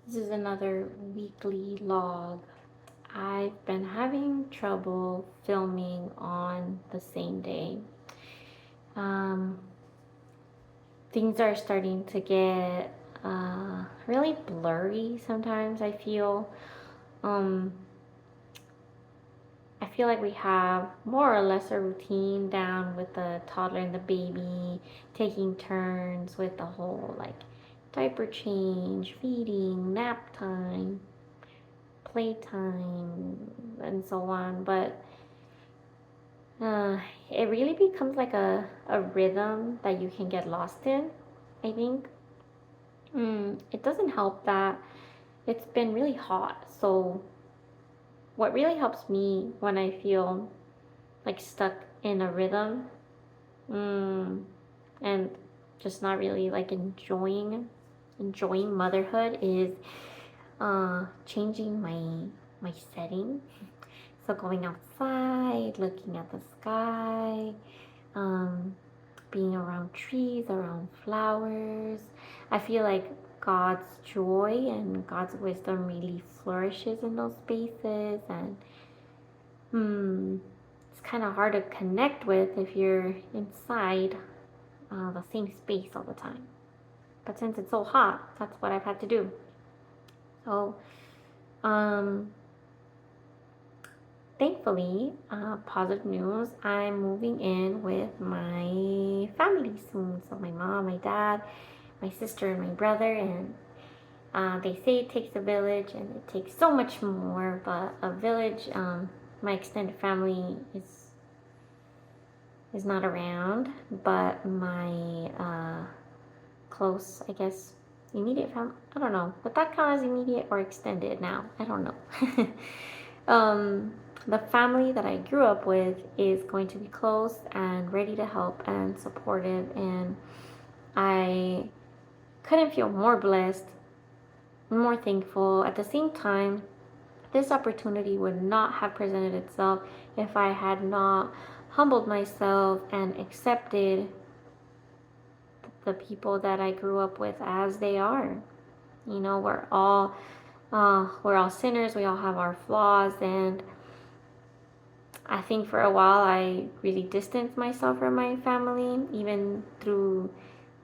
This is another weekly log. I've been having trouble filming on the same day. Um, Things are starting to get really blurry sometimes, Um, I feel like we have more or less a routine down with the toddler and the baby, taking turns with the whole like diaper change, feeding, nap time, playtime, and so on. But uh, it really becomes like a rhythm that you can get lost in, I think. It doesn't help that it's been really hot. So, what really helps me when I feel like stuck in a rhythm mm, and just not really like enjoying motherhood is changing my setting. So going outside, looking at the sky, um, being around trees, around flowers. I feel like God's joy and God's wisdom really flourishes in those spaces, and it's kind of hard to connect with if you're inside the same space all the time. But since it's so hot, that's what I've had to do. So, um, thankfully, positive news, I'm moving in with my family soon. So, my mom, my dad, my sister, and my brother. And they say it takes a village, and it takes so much more. But a village, my extended family is not around, but my close, I guess, immediate family. I don't know. Would that count as immediate or extended now? I don't know. um, the family that I grew up with is going to be close and ready to help and supportive, and I couldn't feel more blessed, more thankful. At the same time, this opportunity would not have presented itself if I had not humbled myself and accepted the people that I grew up with as they are. You know, we're all sinners. We all have our flaws, and I think for a while I really distanced myself from my family, even through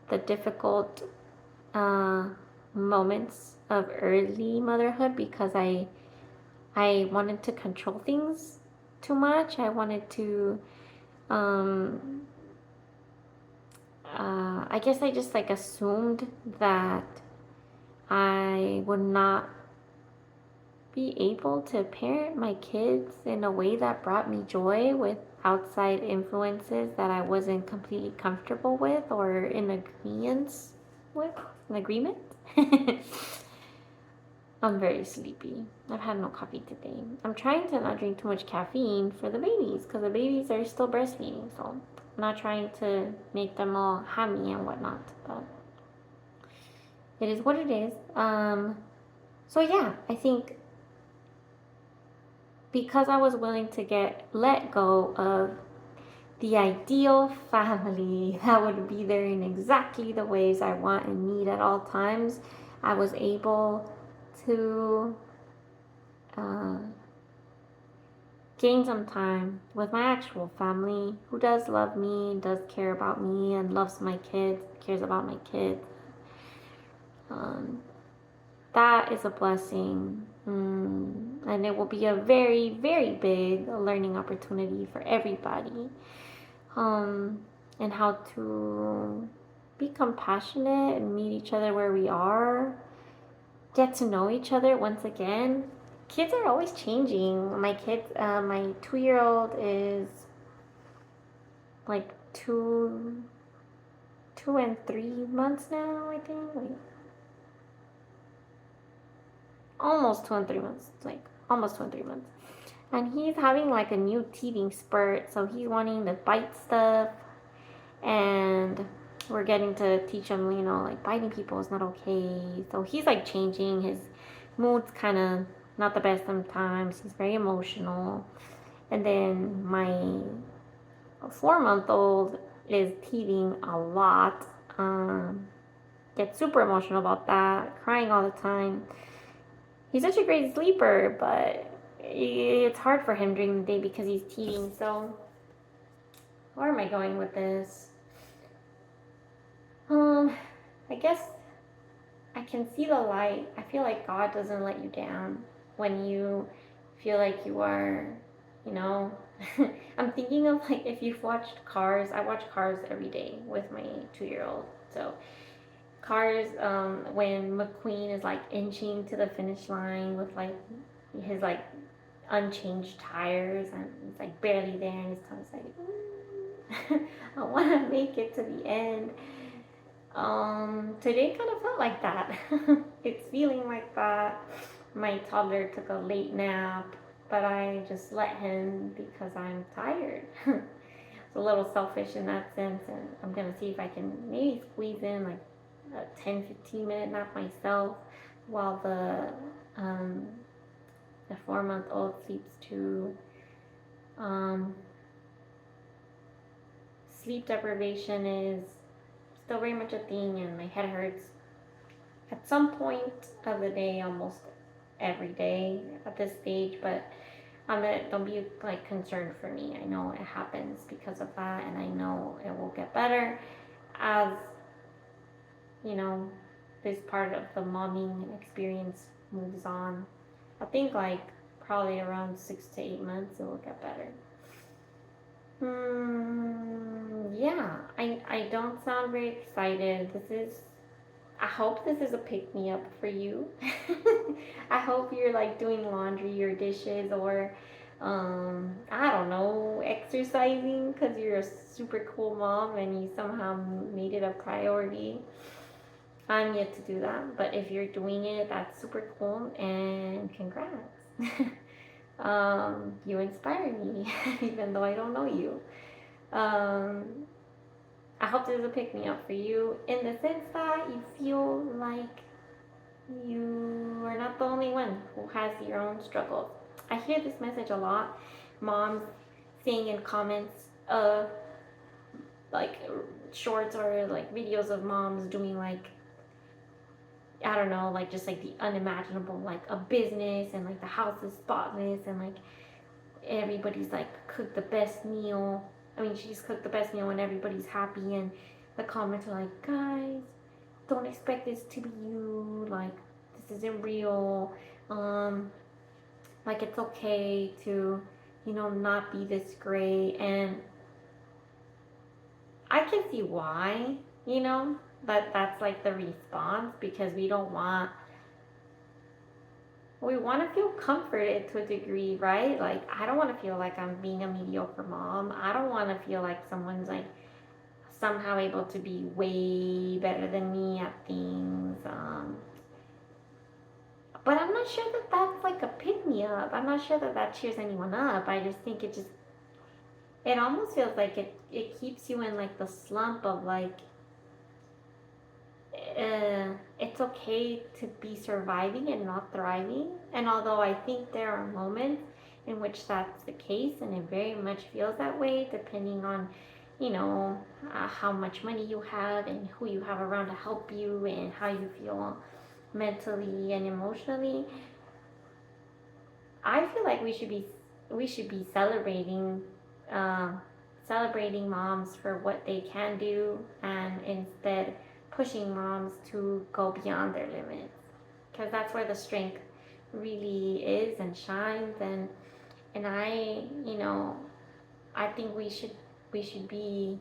the difficult uh, moments of early motherhood, because I wanted to control things too much. I wanted to um, I guess I just like assumed that I would not be able to parent my kids in a way that brought me joy with outside influences that I wasn't completely comfortable with or in agreement with. An agreement? I'm very sleepy. I've had no coffee today. I'm trying to not drink too much caffeine for the babies because the babies are still breastfeeding, so I'm not trying to make them all hammy and whatnot, but it is what it is. So yeah, I think because I was willing to let go of the ideal family that would be there in exactly the ways I want and need at all times, I was able to uh, gain some time with my actual family who does love me, does care about me, and loves my kids, cares about my kids. Um, that is a blessing. And it will be a very, very big learning opportunity for everybody. Um, and how to be compassionate and meet each other where we are, get to know each other once again. Kids are always changing. My 2-year-old is like 2 and 3 months now, I think. Like almost 2 and 3 months. Like almost 2 and 3 months. And he's having like a new teething spurt, so he's wanting to bite stuff, and we're getting to teach him, like biting people is not okay. So he's like changing. His mood's kind of not the best sometimes. He's very emotional. And then my 4-month-old is teething a lot. Gets super emotional about that, crying all the time. He's such a great sleeper, but it's hard for him during the day because he's teething. So, where am I going with this? I guess I can see the light. I feel like God doesn't let you down when you feel like you are, you know. I'm thinking of like if you've watched Cars. I watch Cars every day with my 2-year-old. So Cars, when McQueen is like inching to the finish line with like his like unchanged tires and he's like barely there and his tongue's like, I want to make it to the end. Today kind of felt like that. It's feeling like that. My toddler took a late nap, but I just let him because I'm tired. It's a little selfish in that sense, and I'm gonna see if I can maybe squeeze in like a 10-15 minute nap myself while the 4-month-old sleeps too. Sleep deprivation is still very much a thing, and my head hurts at some point of the day, almost every day at this stage. But don't be like concerned for me. I know it happens because of that, and I know it will get better as you know this part of the momming experience moves on. I think like probably around 6 to 8 months it will get better. Yeah, I don't sound very excited. I hope this is a pick me up for you. I hope you're like doing laundry or dishes or, I don't know, exercising because you're a super cool mom and you somehow made it a priority. I'm yet to do that, but if you're doing it, that's super cool and congrats. You inspire me, even though I don't know you. I hope this is a pick me up for you in the sense that you feel like you are not the only one who has your own struggles. I hear this message a lot. Moms saying in comments of like shorts or like videos of moms doing like, I don't know, like just like the unimaginable, like a business and like the house is spotless and like everybody's like cooked the best meal. I mean, she's cooked the best meal and everybody's happy. And the comments are like, guys, don't expect this to be you. Like, this isn't real. Like, it's okay to, not be this great. And I can see why, but that's like the response because we want to feel comforted to a degree, right? Like, I don't want to feel like I'm being a mediocre mom. I don't want to feel like someone's like somehow able to be way better than me at things. But I'm not sure that that's like a pick me up. I'm not sure that that cheers anyone up. I just think it almost feels like it keeps you in like the slump of like, it's okay to be surviving and not thriving. And although I think there are moments in which that's the case, and it very much feels that way, depending on, how much money you have and who you have around to help you and how you feel mentally and emotionally. I feel like we should be celebrating moms for what they can do, and instead pushing moms to go beyond their limits, because that's where the strength really is and shines. And I think we should be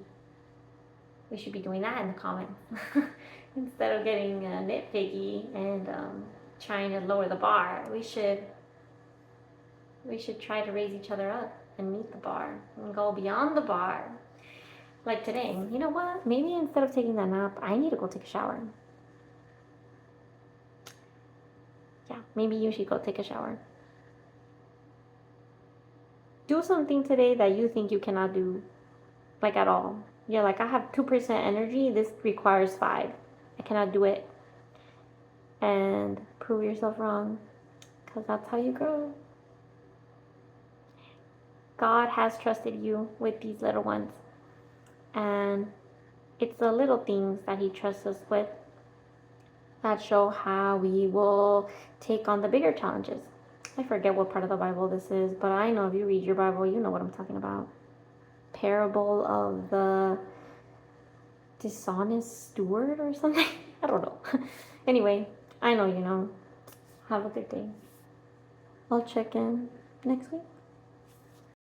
doing that in the comments instead of getting nitpicky and trying to lower the bar. We should try to raise each other up and meet the bar and go beyond the bar. Like today, you know what? Maybe instead of taking that nap, I need to go take a shower. Yeah, maybe you should go take a shower. Do something today that you think you cannot do, like at all. You're like, I have 2% energy. This requires 5. I cannot do it. And prove yourself wrong, because that's how you grow. God has trusted you with these little ones. And it's the little things that he trusts us with that show how we will take on the bigger challenges. I forget what part of the Bible this is, but I know if you read your Bible, you know what I'm talking about. Parable of the dishonest steward or something. I don't know. Anyway, I know you know. Have a good day. I'll check in next week.